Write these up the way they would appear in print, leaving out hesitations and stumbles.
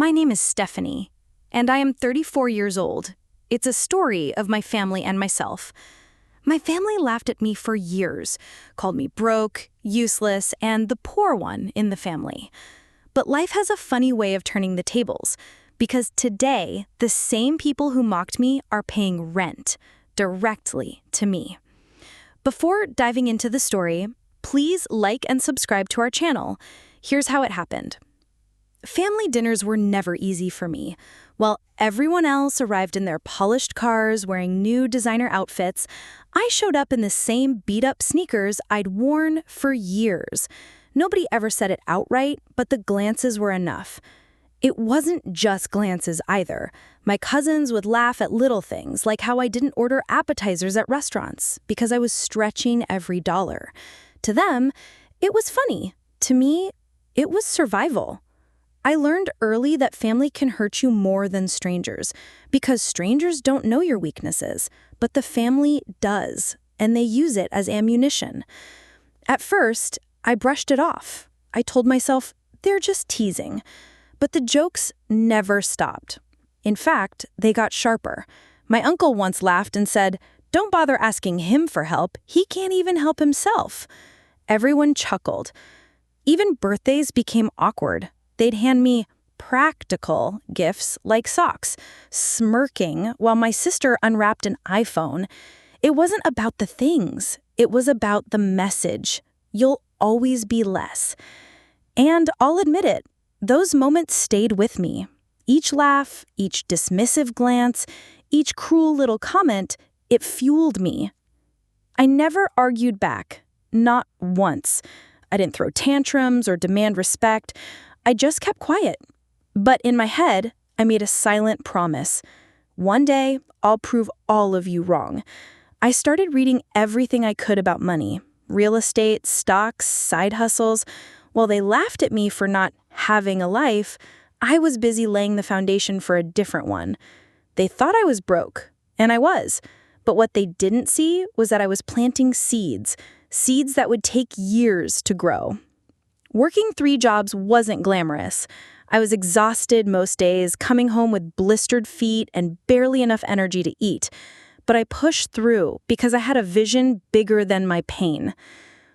My name is Stephanie, and I am 34 years old. It's a story of my family and myself. My family laughed at me for years, called me broke, useless, and the poor one in the family. But life has a funny way of turning the tables, because today, the same people who mocked me are paying rent directly to me. Before diving into the story, please like and subscribe to our channel. Here's how it happened. Family dinners were never easy for me. While everyone else arrived in their polished cars wearing new designer outfits, I showed up in the same beat-up sneakers I'd worn for years. Nobody ever said it outright, but the glances were enough. It wasn't just glances either. My cousins would laugh at little things, like how I didn't order appetizers at restaurants because I was stretching every dollar. To them, it was funny. To me, it was survival. I learned early that family can hurt you more than strangers, because strangers don't know your weaknesses, but the family does, and they use it as ammunition. At first, I brushed it off. I told myself, they're just teasing. But the jokes never stopped. In fact, they got sharper. My uncle once laughed and said, "Don't bother asking him for help. He can't even help himself." Everyone chuckled. Even birthdays became awkward. They'd hand me practical gifts like socks, smirking while my sister unwrapped an iPhone. It wasn't about the things. It was about the message. You'll always be less. And I'll admit it, those moments stayed with me. Each laugh, each dismissive glance, each cruel little comment, it fueled me. I never argued back, not once. I didn't throw tantrums or demand respect. I just kept quiet. But in my head, I made a silent promise. One day, I'll prove all of you wrong. I started reading everything I could about money, real estate, stocks, side hustles. While they laughed at me for not having a life, I was busy laying the foundation for a different one. They thought I was broke, and I was. But what they didn't see was that I was planting seeds that would take years to grow. Working 3 jobs wasn't glamorous. I was exhausted most days, coming home with blistered feet and barely enough energy to eat. But I pushed through because I had a vision bigger than my pain.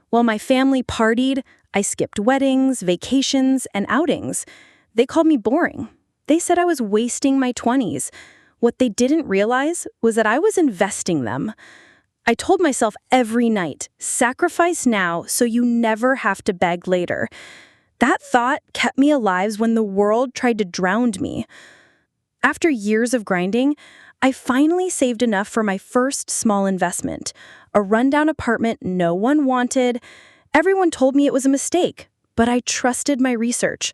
While my family partied, I skipped weddings, vacations, and outings. They called me boring. They said I was wasting my 20s. What they didn't realize was that I was investing them. I told myself every night, sacrifice now so you never have to beg later. That thought kept me alive when the world tried to drown me. After years of grinding, I finally saved enough for my first small investment, a rundown apartment no one wanted. Everyone told me it was a mistake, but I trusted my research.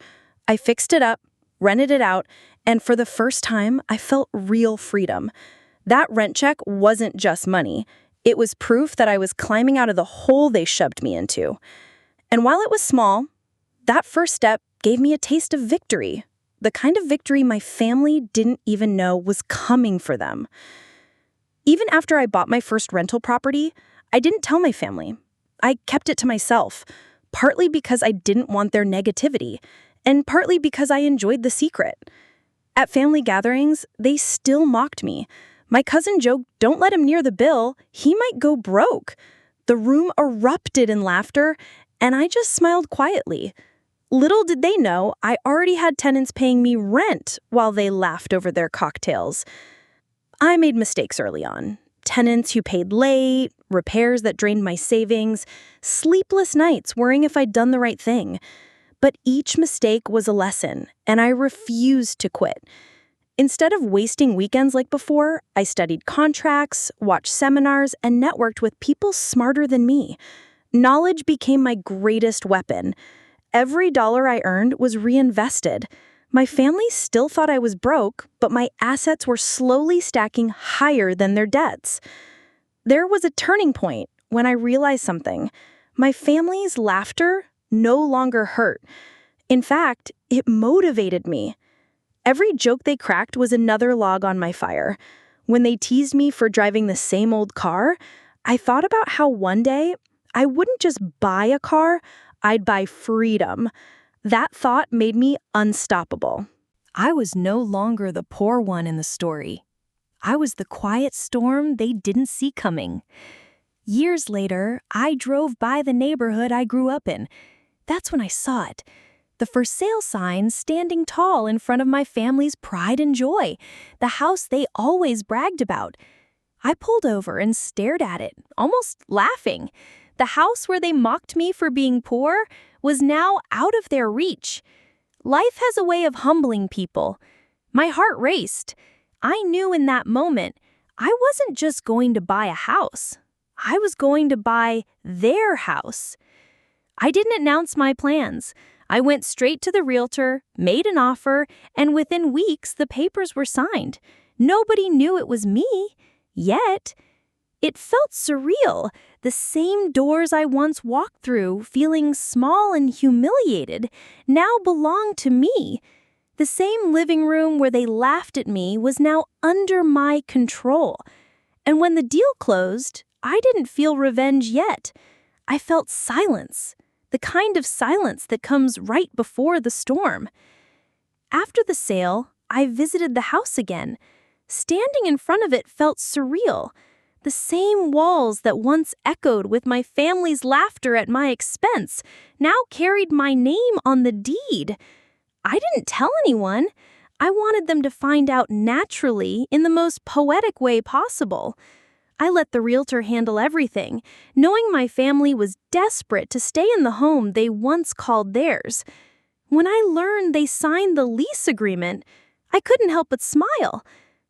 I fixed it up, rented it out, and for the first time, I felt real freedom. That rent check wasn't just money. It was proof that I was climbing out of the hole they shoved me into. And while it was small, that first step gave me a taste of victory, the kind of victory my family didn't even know was coming for them. Even after I bought my first rental property, I didn't tell my family. I kept it to myself, partly because I didn't want their negativity, and partly because I enjoyed the secret. At family gatherings, they still mocked me. My cousin joked, "Don't let him near the bill. He might go broke." The room erupted in laughter, and I just smiled quietly. Little did they know, I already had tenants paying me rent while they laughed over their cocktails. I made mistakes early on. Tenants who paid late, repairs that drained my savings, sleepless nights worrying if I'd done the right thing. But each mistake was a lesson, and I refused to quit. Instead of wasting weekends like before, I studied contracts, watched seminars, and networked with people smarter than me. Knowledge became my greatest weapon. Every dollar I earned was reinvested. My family still thought I was broke, but my assets were slowly stacking higher than their debts. There was a turning point when I realized something. My family's laughter no longer hurt. In fact, it motivated me. Every joke they cracked was another log on my fire. When they teased me for driving the same old car, I thought about how one day I wouldn't just buy a car, I'd buy freedom. That thought made me unstoppable. I was no longer the poor one in the story. I was the quiet storm they didn't see coming. Years later, I drove by the neighborhood I grew up in. That's when I saw it. The for sale sign standing tall in front of my family's pride and joy, the house they always bragged about. I pulled over and stared at it, almost laughing. The house where they mocked me for being poor was now out of their reach. Life has a way of humbling people. My heart raced. I knew in that moment I wasn't just going to buy a house. I was going to buy their house. I didn't announce my plans. I went straight to the realtor, made an offer, and within weeks the papers were signed. Nobody knew it was me. Yet, it felt surreal. The same doors I once walked through, feeling small and humiliated, now belonged to me. The same living room where they laughed at me was now under my control. And when the deal closed, I didn't feel revenge yet. I felt silence, the kind of silence that comes right before the storm. After the sale, I visited the house again. Standing in front of it felt surreal. The same walls that once echoed with my family's laughter at my expense now carried my name on the deed. I didn't tell anyone. I wanted them to find out naturally in the most poetic way possible. I let the realtor handle everything, knowing my family was desperate to stay in the home they once called theirs. When I learned they signed the lease agreement, I couldn't help but smile.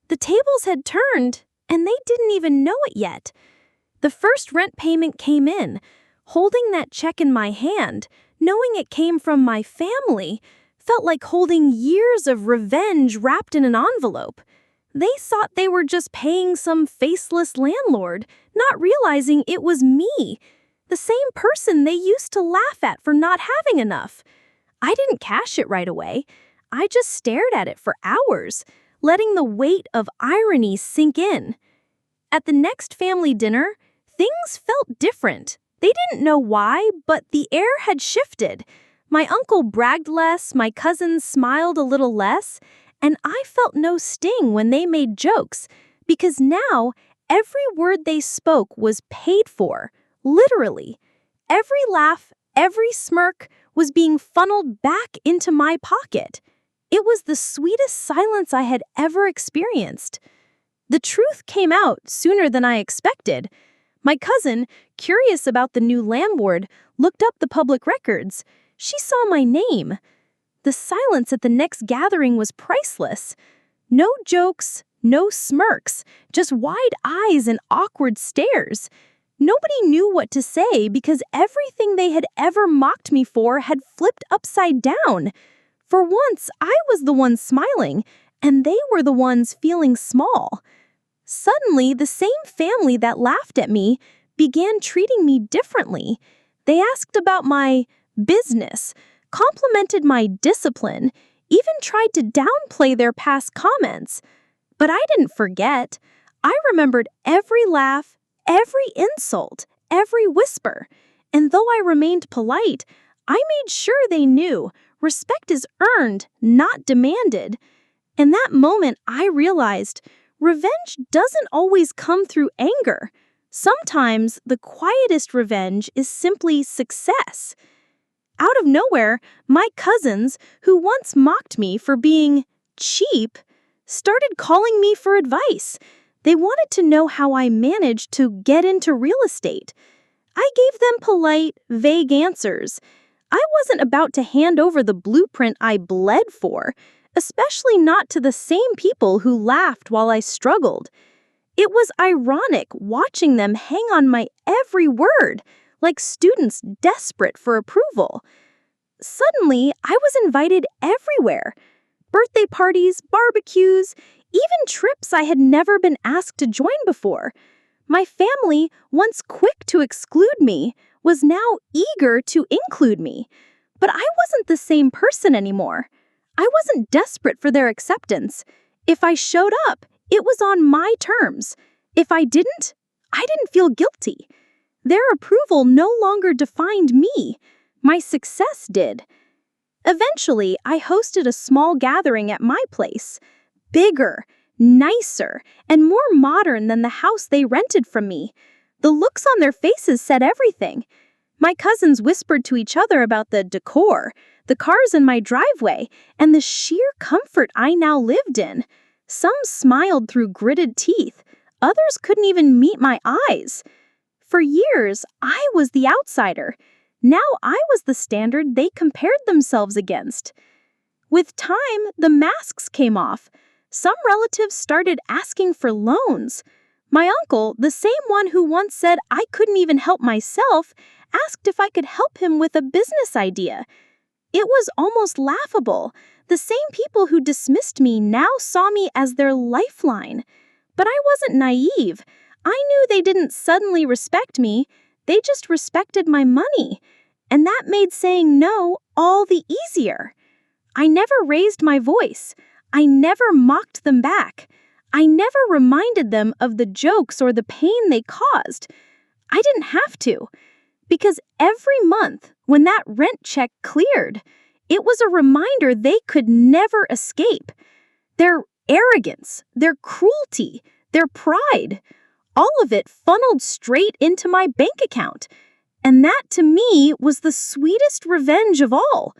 The tables had turned, and they didn't even know it yet. The first rent payment came in. Holding that check in my hand, knowing it came from my family, felt like holding years of revenge wrapped in an envelope. They thought they were just paying some faceless landlord, not realizing it was me, the same person they used to laugh at for not having enough. I didn't cash it right away. I just stared at it for hours, letting the weight of irony sink in. At the next family dinner, things felt different. They didn't know why, but the air had shifted. My uncle bragged less, my cousins smiled a little less, and I felt no sting when they made jokes, because now every word they spoke was paid for, literally. Every laugh, every smirk was being funneled back into my pocket. It was the sweetest silence I had ever experienced. The truth came out sooner than I expected. My cousin, curious about the new landlord, looked up the public records. She saw my name. The silence at the next gathering was priceless. No jokes, no smirks, just wide eyes and awkward stares. Nobody knew what to say because everything they had ever mocked me for had flipped upside down. For once, I was the one smiling, and they were the ones feeling small. Suddenly, the same family that laughed at me began treating me differently. They asked about my business, complimented my discipline, even tried to downplay their past comments. But I didn't forget. I remembered every laugh, every insult, every whisper. And though I remained polite, I made sure they knew respect is earned, not demanded. In that moment, I realized revenge doesn't always come through anger. Sometimes the quietest revenge is simply success. Out of nowhere, my cousins, who once mocked me for being cheap, started calling me for advice. They wanted to know how I managed to get into real estate. I gave them polite, vague answers. I wasn't about to hand over the blueprint I bled for, especially not to the same people who laughed while I struggled. It was ironic watching them hang on my every word, like students desperate for approval. Suddenly, I was invited everywhere. Birthday parties, barbecues, even trips I had never been asked to join before. My family, once quick to exclude me, was now eager to include me. But I wasn't the same person anymore. I wasn't desperate for their acceptance. If I showed up, it was on my terms. If I didn't feel guilty. Their approval no longer defined me. My success did. Eventually, I hosted a small gathering at my place. Bigger, nicer, and more modern than the house they rented from me. The looks on their faces said everything. My cousins whispered to each other about the decor, the cars in my driveway, and the sheer comfort I now lived in. Some smiled through gritted teeth. Others couldn't even meet my eyes. For years, I was the outsider. Now I was the standard they compared themselves against. With time, the masks came off. Some relatives started asking for loans. My uncle, the same one who once said I couldn't even help myself, asked if I could help him with a business idea. It was almost laughable. The same people who dismissed me now saw me as their lifeline. But I wasn't naive. I knew they didn't suddenly respect me. They just respected my money. And that made saying no all the easier. I never raised my voice. I never mocked them back. I never reminded them of the jokes or the pain they caused. I didn't have to. Because every month, when that rent check cleared, it was a reminder they could never escape. Their arrogance, their cruelty, their pride, all of it funneled straight into my bank account. And that, to me, was the sweetest revenge of all.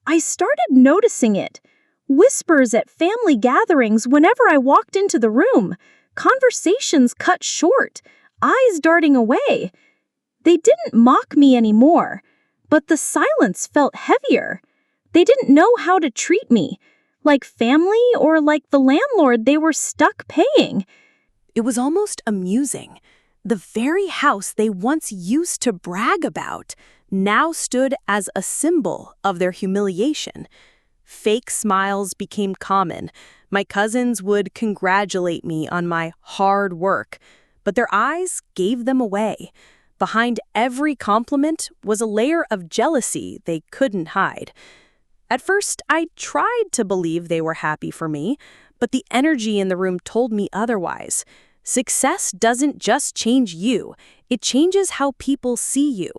I started noticing it. Whispers at family gatherings whenever I walked into the room. Conversations cut short. Eyes darting away. They didn't mock me anymore, but the silence felt heavier. They didn't know how to treat me, like family or like the landlord they were stuck paying. It was almost amusing. The very house they once used to brag about now stood as a symbol of their humiliation. Fake smiles became common. My cousins would congratulate me on my hard work, but their eyes gave them away. Behind every compliment was a layer of jealousy they couldn't hide. At first, I tried to believe they were happy for me, but the energy in the room told me otherwise. Success doesn't just change you, it changes how people see you.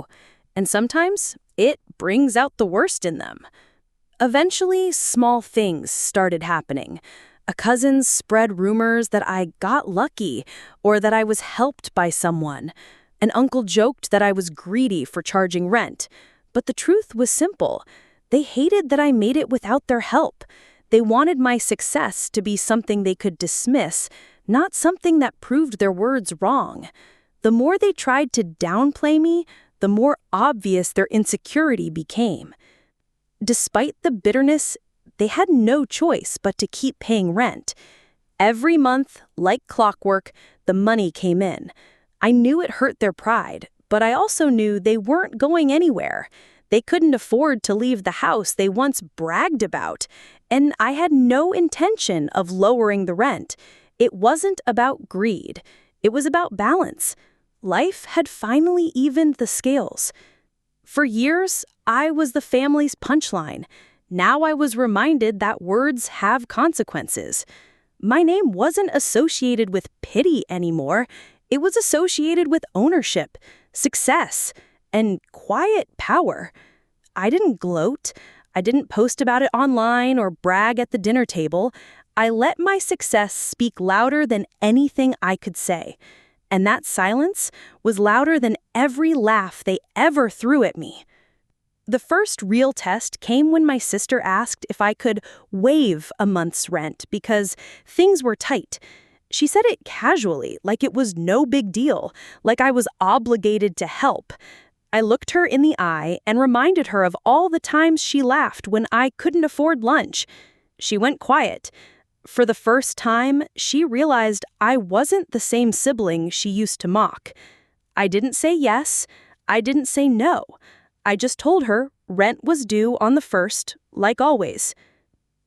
And sometimes, it brings out the worst in them. Eventually, small things started happening. A cousin spread rumors that I got lucky or that I was helped by someone. An uncle joked that I was greedy for charging rent. But the truth was simple. They hated that I made it without their help. They wanted my success to be something they could dismiss, not something that proved their words wrong. The more they tried to downplay me, the more obvious their insecurity became. Despite the bitterness, they had no choice but to keep paying rent. Every month, like clockwork, the money came in. I knew it hurt their pride, but I also knew they weren't going anywhere. They couldn't afford to leave the house they once bragged about, and I had no intention of lowering the rent. It wasn't about greed. It was about balance. Life had finally evened the scales. For years, I was the family's punchline. Now I was reminded that words have consequences. My name wasn't associated with pity anymore. It was associated with ownership, success, and quiet power. I didn't gloat. I didn't post about it online or brag at the dinner table. I let my success speak louder than anything I could say. And that silence was louder than every laugh they ever threw at me. The first real test came when my sister asked if I could waive a month's rent because things were tight. She said it casually, like it was no big deal, like I was obligated to help. I looked her in the eye and reminded her of all the times she laughed when I couldn't afford lunch. She went quiet. For the first time, she realized I wasn't the same sibling she used to mock. I didn't say yes. I didn't say no. I just told her rent was due on the 1st, like always.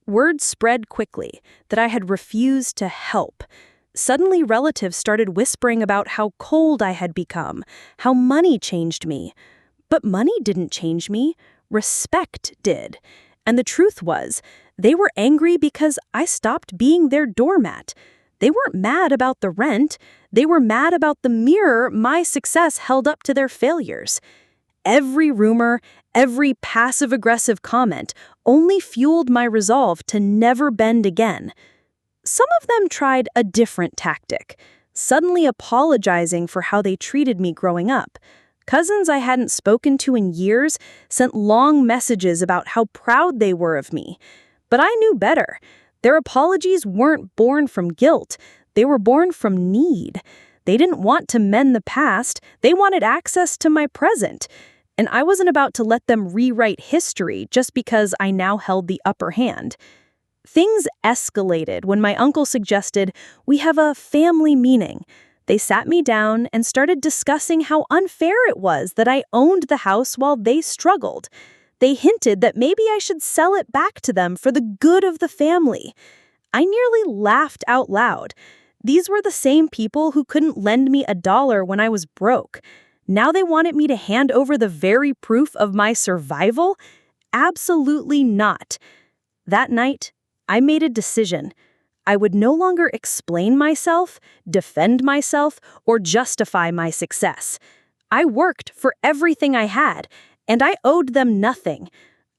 Word spread quickly that I had refused to help. Suddenly, relatives started whispering about how cold I had become, how money changed me. But money didn't change me. Respect did. And the truth was, they were angry because I stopped being their doormat. They weren't mad about the rent. They were mad about the mirror my success held up to their failures. Every rumor, Every passive-aggressive comment only fueled my resolve to never bend again. Some of them tried a different tactic, suddenly apologizing for how they treated me growing up. Cousins I hadn't spoken to in years sent long messages about how proud they were of me. But I knew better. Their apologies weren't born from guilt. They were born from need. They didn't want to mend the past. They wanted access to my present. And I wasn't about to let them rewrite history just because I now held the upper hand. Things escalated when my uncle suggested we have a family meeting. They sat me down and started discussing how unfair it was that I owned the house while they struggled. They hinted that maybe I should sell it back to them for the good of the family. I nearly laughed out loud. These were the same people who couldn't lend me $1 when I was broke. Now they wanted me to hand over the very proof of my survival? Absolutely not. That night, I made a decision. I would no longer explain myself, defend myself, or justify my success. I worked for everything I had, and I owed them nothing.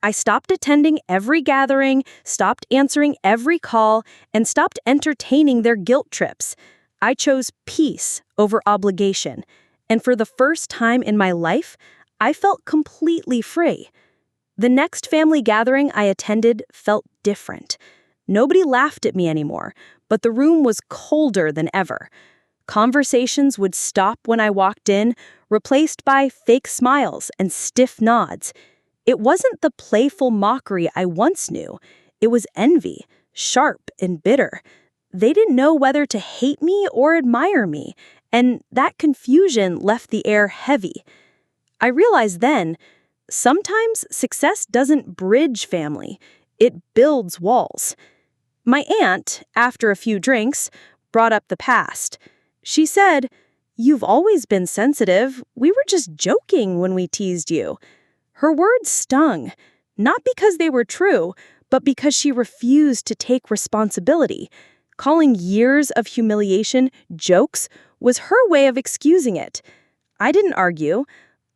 I stopped attending every gathering, stopped answering every call, and stopped entertaining their guilt trips. I chose peace over obligation, and for the first time in my life, I felt completely free. The next family gathering I attended felt different. Nobody laughed at me anymore, but the room was colder than ever. Conversations would stop when I walked in, replaced by fake smiles and stiff nods. It wasn't the playful mockery I once knew. It was envy, sharp and bitter. They didn't know whether to hate me or admire me, and that confusion left the air heavy. I realized then, sometimes success doesn't bridge family, it builds walls. My aunt, after a few drinks, brought up the past. She said, "You've always been sensitive. We were just joking when we teased you." Her words stung, not because they were true, but because she refused to take responsibility. Calling years of humiliation jokes was her way of excusing it. I didn't argue.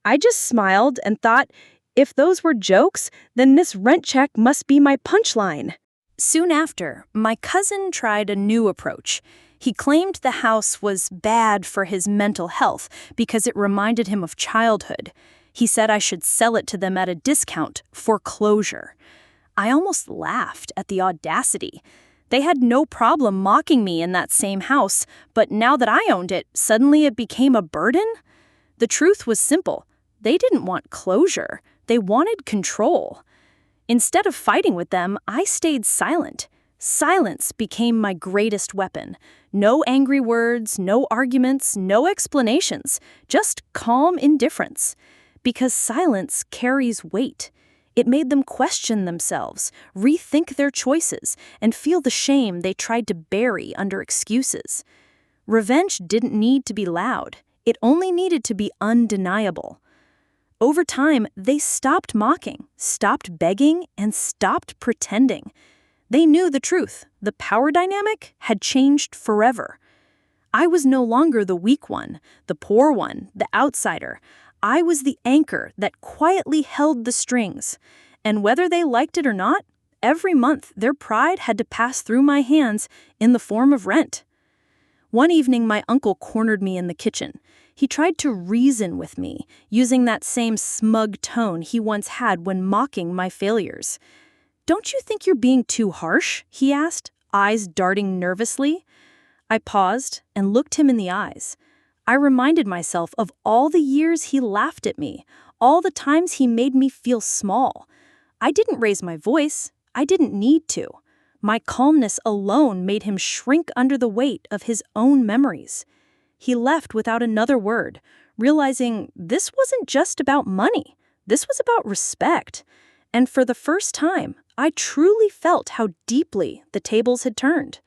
I just smiled and thought, if those were jokes, then this rent check must be my punchline. Soon after, my cousin tried a new approach. He claimed the house was bad for his mental health because it reminded him of childhood. He said I should sell it to them at a discount for closure. I almost laughed at the audacity. They had no problem mocking me in that same house, but now that I owned it, suddenly it became a burden? The truth was simple. They didn't want closure. They wanted control. Instead of fighting with them, I stayed silent. Silence became my greatest weapon. No angry words, no arguments, no explanations, just calm indifference. Because silence carries weight. It made them question themselves, rethink their choices, and feel the shame they tried to bury under excuses. Revenge didn't need to be loud. It only needed to be undeniable. Over time, they stopped mocking, stopped begging, and stopped pretending. They knew the truth. The power dynamic had changed forever. I was no longer the weak one, the poor one, the outsider. I was the anchor that quietly held the strings. And whether they liked it or not, every month their pride had to pass through my hands in the form of rent. One evening, my uncle cornered me in the kitchen. He tried to reason with me, using that same smug tone he once had when mocking my failures. "Don't you think you're being too harsh?" he asked, eyes darting nervously. I paused and looked him in the eyes. I reminded myself of all the years he laughed at me, all the times he made me feel small. I didn't raise my voice. I didn't need to. My calmness alone made him shrink under the weight of his own memories. He left without another word, realizing this wasn't just about money. This was about respect. And for the first time, I truly felt how deeply the tables had turned.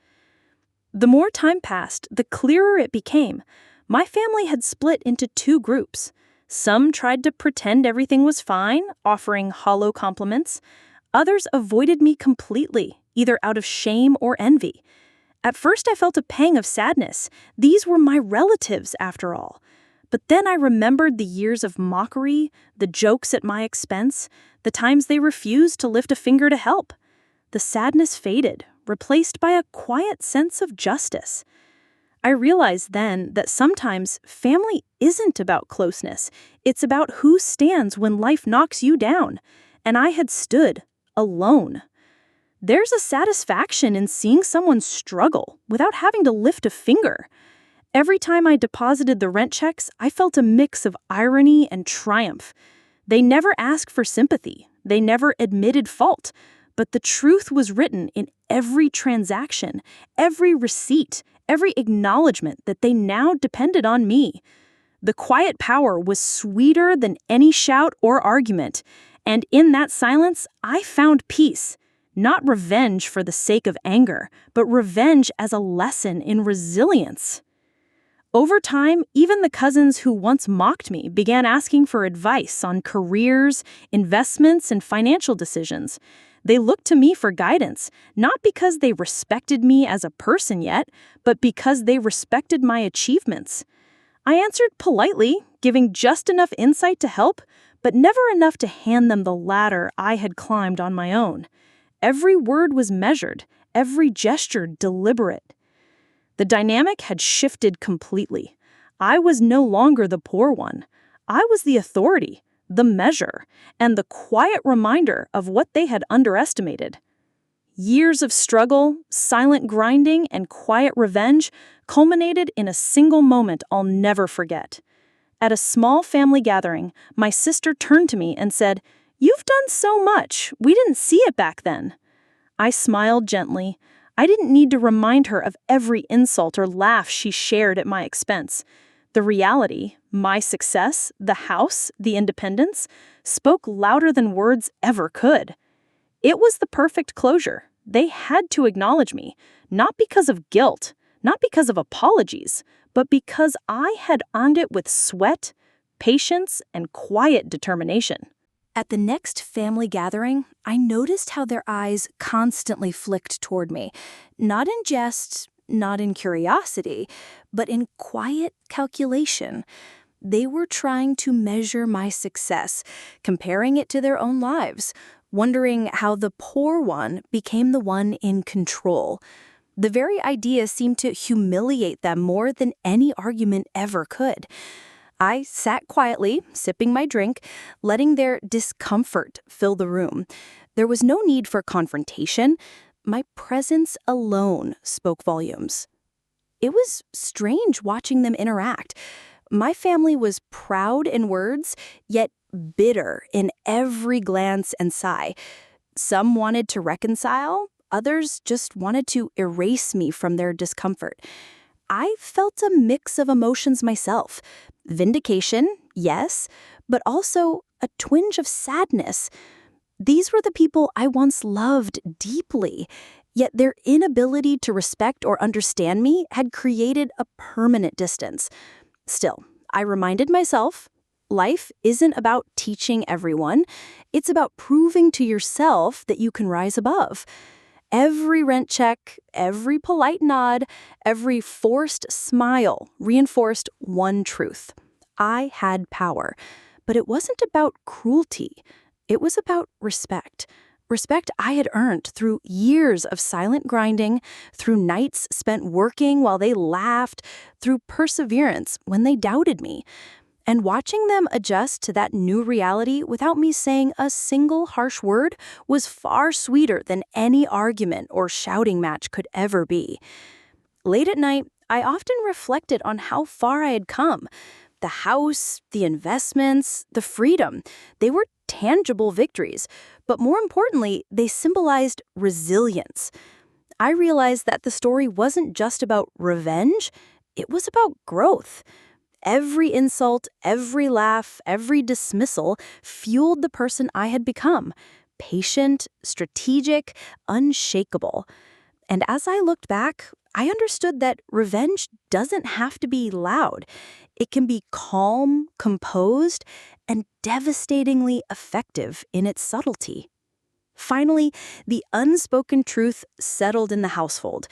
The more time passed, the clearer it became. My family had split into two groups. Some tried to pretend everything was fine, offering hollow compliments. Others avoided me completely, either out of shame or envy. At first, I felt a pang of sadness. These were my relatives, after all. But then I remembered the years of mockery, the jokes at my expense, the times they refused to lift a finger to help. The sadness faded, replaced by a quiet sense of justice. I realized then that sometimes family isn't about closeness. It's about who stands when life knocks you down. And I had stood alone. There's a satisfaction in seeing someone struggle without having to lift a finger. Every time I deposited the rent checks, I felt a mix of irony and triumph. They never asked for sympathy. They never admitted fault. But the truth was written in every transaction, every receipt, every acknowledgement that they now depended on me. The quiet power was sweeter than any shout or argument. And in that silence, I found peace. Not revenge for the sake of anger, but revenge as a lesson in resilience. Over time, even the cousins who once mocked me began asking for advice on careers, investments, and financial decisions. They looked to me for guidance, not because they respected me as a person yet, but because they respected my achievements. I answered politely, giving just enough insight to help, but never enough to hand them the ladder I had climbed on my own. Every word was measured, every gesture deliberate. The dynamic had shifted completely. I was no longer the poor one. I was the authority, the measure, and the quiet reminder of what they had underestimated. Years of struggle, silent grinding, and quiet revenge culminated in a single moment I'll never forget. At a small family gathering, my sister turned to me and said, "You've done so much. We didn't see it back then." I smiled gently. I didn't need to remind her of every insult or laugh she shared at my expense. The reality, my success, the house, the independence, spoke louder than words ever could. It was the perfect closure. They had to acknowledge me, not because of guilt, not because of apologies, but because I had earned it with sweat, patience, and quiet determination. At the next family gathering, I noticed how their eyes constantly flicked toward me, not in jest, not in curiosity, but in quiet calculation. They were trying to measure my success, comparing it to their own lives, wondering how the poor one became the one in control. The very idea seemed to humiliate them more than any argument ever could. I sat quietly, sipping my drink, letting their discomfort fill the room. There was no need for confrontation. My presence alone spoke volumes. It was strange watching them interact. My family was proud in words, yet bitter in every glance and sigh. Some wanted to reconcile, others just wanted to erase me from their discomfort. I felt a mix of emotions myself. Vindication, yes, but also a twinge of sadness. These were the people I once loved deeply, yet their inability to respect or understand me had created a permanent distance. Still, I reminded myself, life isn't about teaching everyone. It's about proving to yourself that you can rise above. Every rent check, every polite nod, every forced smile reinforced one truth. I had power, but it wasn't about cruelty. It was about respect. Respect I had earned through years of silent grinding, through nights spent working while they laughed, through perseverance when they doubted me. And watching them adjust to that new reality without me saying a single harsh word was far sweeter than any argument or shouting match could ever be. Late at night, I often reflected on how far I had come. The house, the investments, the freedom, they were tangible victories. But more importantly, they symbolized resilience. I realized that the story wasn't just about revenge, it was about growth. Every insult, every laugh, every dismissal fueled the person I had become. Patient, strategic, unshakable. And as I looked back, I understood that revenge doesn't have to be loud. It can be calm, composed, and devastatingly effective in its subtlety. Finally, the unspoken truth settled in the household.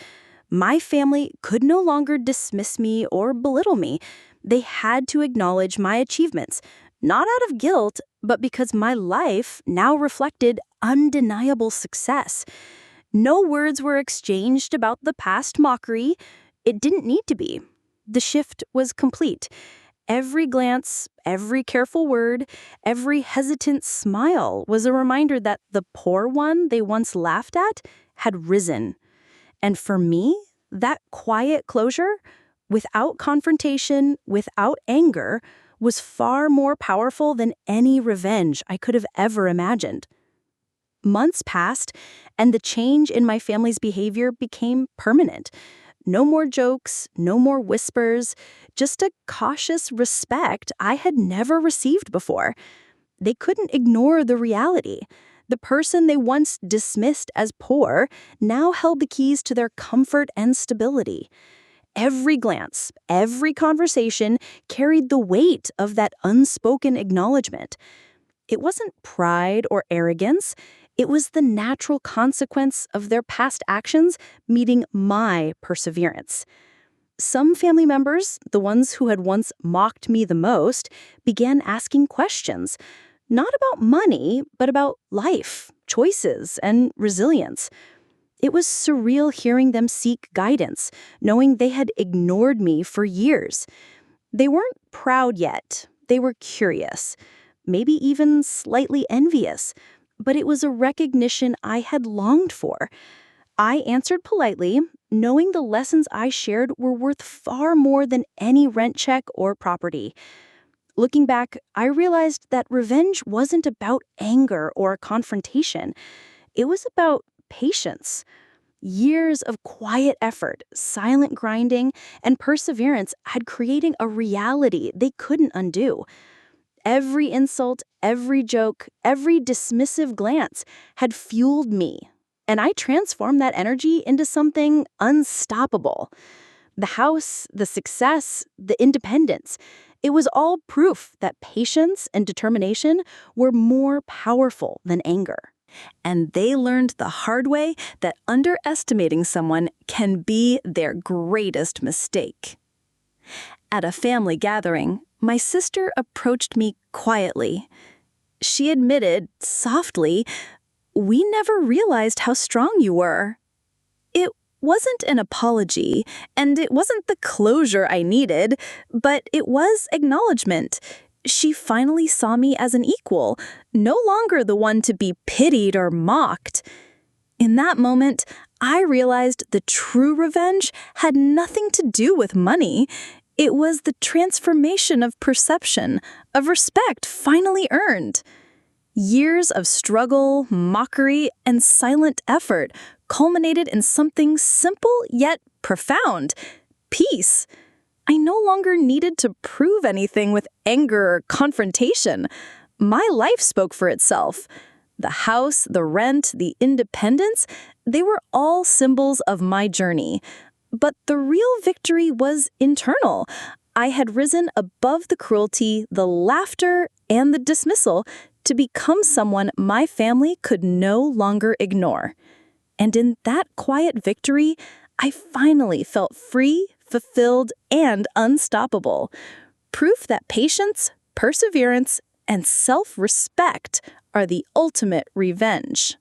My family could no longer dismiss me or belittle me. They had to acknowledge my achievements, not out of guilt, but because my life now reflected undeniable success. No words were exchanged about the past mockery. It didn't need to be. The shift was complete. Every glance, every careful word, every hesitant smile was a reminder that the poor one they once laughed at had risen. And for me, that quiet closure, without confrontation, without anger, was far more powerful than any revenge I could have ever imagined. Months passed, and the change in my family's behavior became permanent. No more jokes, no more whispers, just a cautious respect I had never received before. They couldn't ignore the reality. The person they once dismissed as poor now held the keys to their comfort and stability. Every glance, every conversation carried the weight of that unspoken acknowledgement. It wasn't pride or arrogance. It was the natural consequence of their past actions meeting my perseverance. Some family members, the ones who had once mocked me the most, began asking questions, not about money, but about life, choices, and resilience. It was surreal hearing them seek guidance, knowing they had ignored me for years. They weren't proud yet. They were curious, maybe even slightly envious, but it was a recognition I had longed for. I answered politely, knowing the lessons I shared were worth far more than any rent check or property. Looking back, I realized that revenge wasn't about anger or confrontation. It was about patience. Years of quiet effort, silent grinding, and perseverance had created a reality they couldn't undo. Every insult, every joke, every dismissive glance had fueled me, and I transformed that energy into something unstoppable. The house, the success, the independence, it was all proof that patience and determination were more powerful than anger. And they learned the hard way that underestimating someone can be their greatest mistake. At a family gathering, my sister approached me quietly. She admitted, softly, "We never realized how strong you were." It wasn't an apology, and it wasn't the closure I needed, but it was acknowledgement. She finally saw me as an equal, no longer the one to be pitied or mocked. In that moment, I realized the true revenge had nothing to do with money. It was the transformation of perception, of respect finally earned. Years of struggle, mockery, and silent effort culminated in something simple yet profound: peace. I no longer needed to prove anything with anger or confrontation. My life spoke for itself. The house, the rent, the independence, they were all symbols of my journey. But the real victory was internal. I had risen above the cruelty, the laughter, and the dismissal to become someone my family could no longer ignore. And in that quiet victory, I finally felt free, fulfilled, and unstoppable. Proof that patience, perseverance, and self-respect are the ultimate revenge.